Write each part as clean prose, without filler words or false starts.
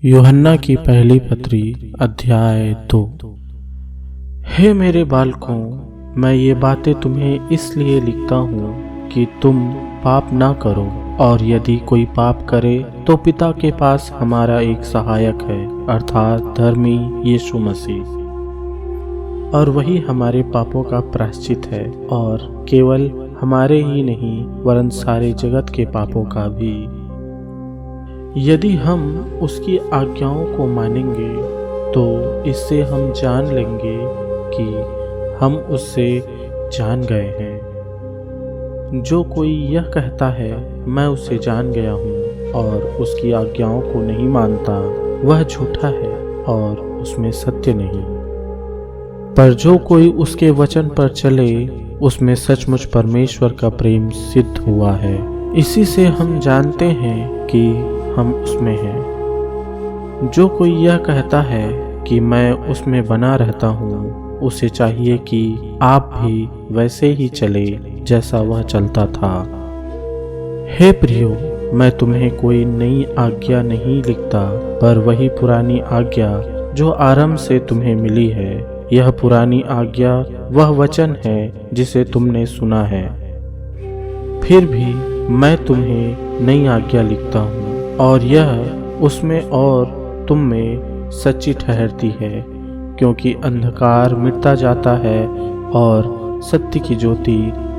यूहन्ना की पहली पत्री अध्याय 2। हे मेरे बालकों, मैं ये बातें तुम्हें इसलिए लिखता हूँ कि तुम पाप ना करो, और यदि कोई पाप करे तो पिता के पास हमारा एक सहायक है, अर्थात धर्मी यीशु मसीह, और वही हमारे पापों का प्रायश्चित है, और केवल हमारे ही नहीं वरन सारे जगत के पापों का भी। यदि हम उसकी आज्ञाओं को मानेंगे तो इससे हम जान लेंगे कि हम उससे जान गए हैं। जो कोई यह कहता है मैं उससे जान गया हूँ और उसकी आज्ञाओं को नहीं मानता, वह झूठा है और उसमें सत्य नहीं। पर जो कोई उसके वचन पर चले, उसमें सचमुच परमेश्वर का प्रेम सिद्ध हुआ है। इसी से हम जानते हैं कि हम उसमें हैं। जो कोई यह कहता है कि मैं उसमें बना रहता हूँ, उसे चाहिए कि आप भी वैसे ही चले जैसा वह चलता था। हे प्रियो, मैं तुम्हें कोई नई आज्ञा नहीं लिखता, पर वही पुरानी आज्ञा जो आरंभ से तुम्हें मिली है। यह पुरानी आज्ञा वह वचन है जिसे तुमने सुना है। फिर भी मैं तुम्हें नई आज्ञा लिखता हूँ, और यह उसमें और तुम में सच्ची ठहरती है, क्योंकि अंधकार मिटता जाता है और सत्य की ज्योति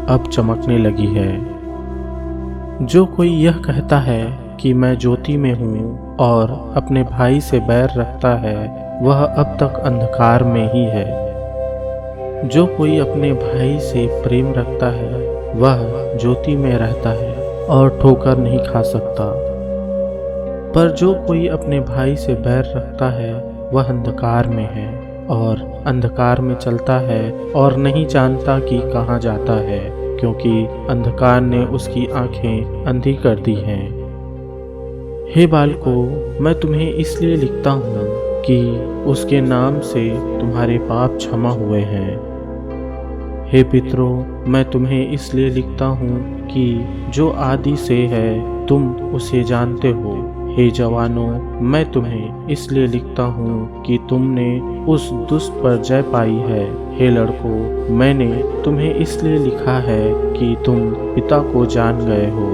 अब चमकने लगी है। जो कोई यह कहता है कि मैं ज्योति में हूँ और अपने भाई से बैर रखता है, वह अब तक अंधकार में ही है। जो कोई अपने भाई से प्रेम रखता है, वह ज्योति में रहता है और ठोकर नहीं खा सकता। पर जो कोई अपने भाई से बैर रखता है, वह अंधकार में है और अंधकार में चलता है और नहीं जानता कि कहाँ जाता है, क्योंकि अंधकार ने उसकी आंखें अंधी कर दी हैं। हे बालकों, मैं तुम्हें इसलिए लिखता हूँ कि उसके नाम से तुम्हारे पाप क्षमा हुए हैं। हे पितरों, मैं तुम्हें इसलिए लिखता हूँ कि जो आदि से है तुम उसे जानते हो। हे जवानों, मैं तुम्हें इसलिए लिखता हूँ कि तुमने उस दुष्ट पर जय पाई है। हे लड़कों, मैंने तुम्हें इसलिए लिखा है कि तुम पिता को जान गए हो।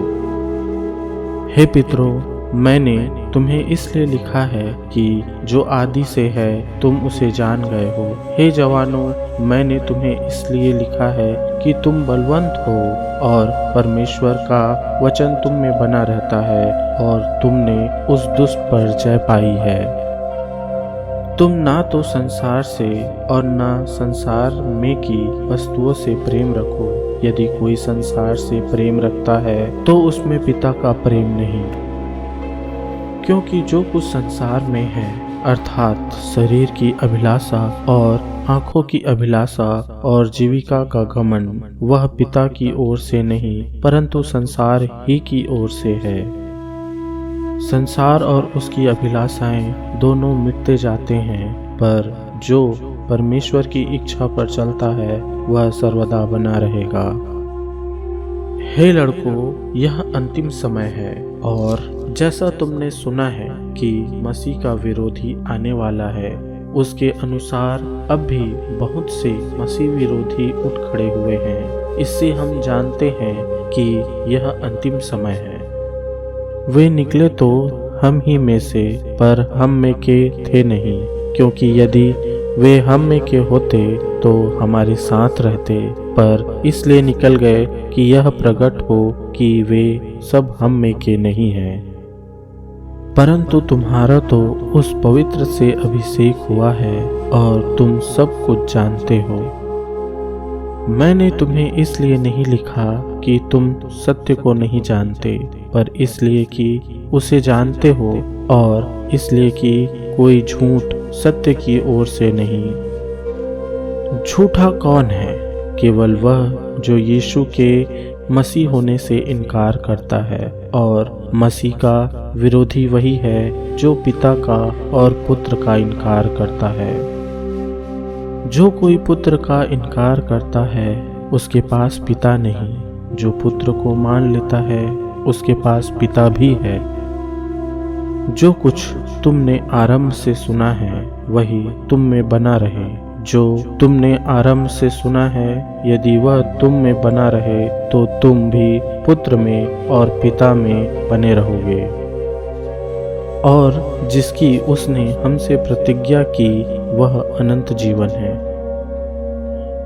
हे पितरों, मैंने तुम्हें इसलिए लिखा है कि जो आदि से है तुम उसे जान गए हो। हे जवानों, मैंने तुम्हें इसलिए लिखा है कि तुम बलवंत हो और परमेश्वर का वचन तुम में बना रहता है, और तुमने उस दुष्ट पर जय पाई है। तुम ना तो संसार से और ना संसार में की वस्तुओं से प्रेम रखो। यदि कोई संसार से प्रेम रखता है तो उसमें पिता का प्रेम नहीं। क्योंकि जो कुछ संसार में है, अर्थात शरीर की अभिलाषा और आंखों की अभिलाषा और जीविका का घमंड, वह पिता की ओर से नहीं परंतु संसार ही की ओर से है। संसार और उसकी अभिलाषाएं दोनों मिटते जाते हैं, पर जो परमेश्वर की इच्छा पर चलता है वह सर्वदा बना रहेगा। हे लड़कों, यह अंतिम समय है, और जैसा तुमने सुना है कि मसीह का विरोधी आने वाला है, उसके अनुसार अब भी बहुत से मसीह विरोधी उठ खड़े हुए हैं। इससे हम जानते हैं कि यह अंतिम समय है। वे निकले तो हम ही में से, पर हम में के थे नहीं, क्योंकि यदि वे हम में के होते तो हमारे साथ रहते, पर इसलिए निकल गए कि यह प्रकट हो कि वे सब हम में के नहीं हैं। परंतु तुम्हारा तो उस पवित्र से अभिषेक हुआ है और तुम सब कुछ जानते हो। मैंने तुम्हें इसलिए नहीं लिखा कि तुम सत्य को नहीं जानते, पर इसलिए कि उसे जानते हो, और इसलिए कि कोई झूठ सत्य की ओर से नहीं। झूठा कौन है? केवल वह जो यीशु के मसीह होने से इनकार करता है, और मसीह का विरोधी वही है जो पिता का और पुत्र का इनकार करता है। जो कोई पुत्र का इनकार करता है उसके पास पिता नहीं। जो पुत्र को मान लेता है उसके पास पिता भी है। जो कुछ तुमने आरंभ से सुना है वही तुम में बना रहे। जो तुमने आरंभ से सुना है यदि वह तुम में बना रहे तो तुम भी पुत्र में और पिता में बने रहोगे। और जिसकी उसने हमसे प्रतिज्ञा की वह अनंत जीवन है।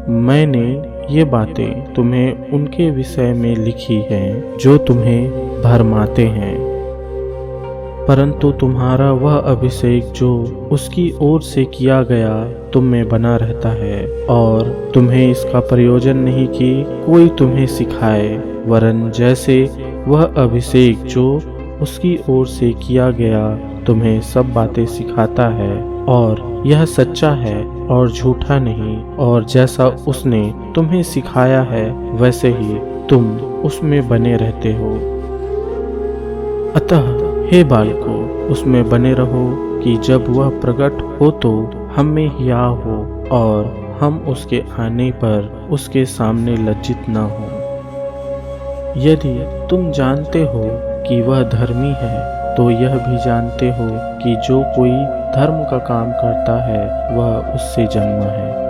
मैंने ये बातें तुम्हें उनके विषय में लिखी हैं जो तुम्हें भरमाते हैं, परंतु तुम्हारा वह अभिषेक जो उसकी ओर से किया गया तुम में बना रहता है, और तुम्हें इसका प्रयोजन नहीं कि कोई तुम्हें सिखाए, वरन जैसे वह अभिषेक जो उसकी ओर से किया गया तुम्हें सब बातें सिखाता है, और यह सच्चा है और झूठा नहीं, और जैसा उसने तुम्हें सिखाया है वैसे ही तुम उसमें बने रहते हो। अतः हे बालकों, उसमें बने रहो कि जब वह प्रकट हो तो हम में हिया हो और हम उसके आने पर उसके सामने लज्जित न हो। यदि तुम जानते हो कि वह धर्मी है तो यह भी जानते हो कि जो कोई धर्म का काम करता है वह उससे जन्मा है।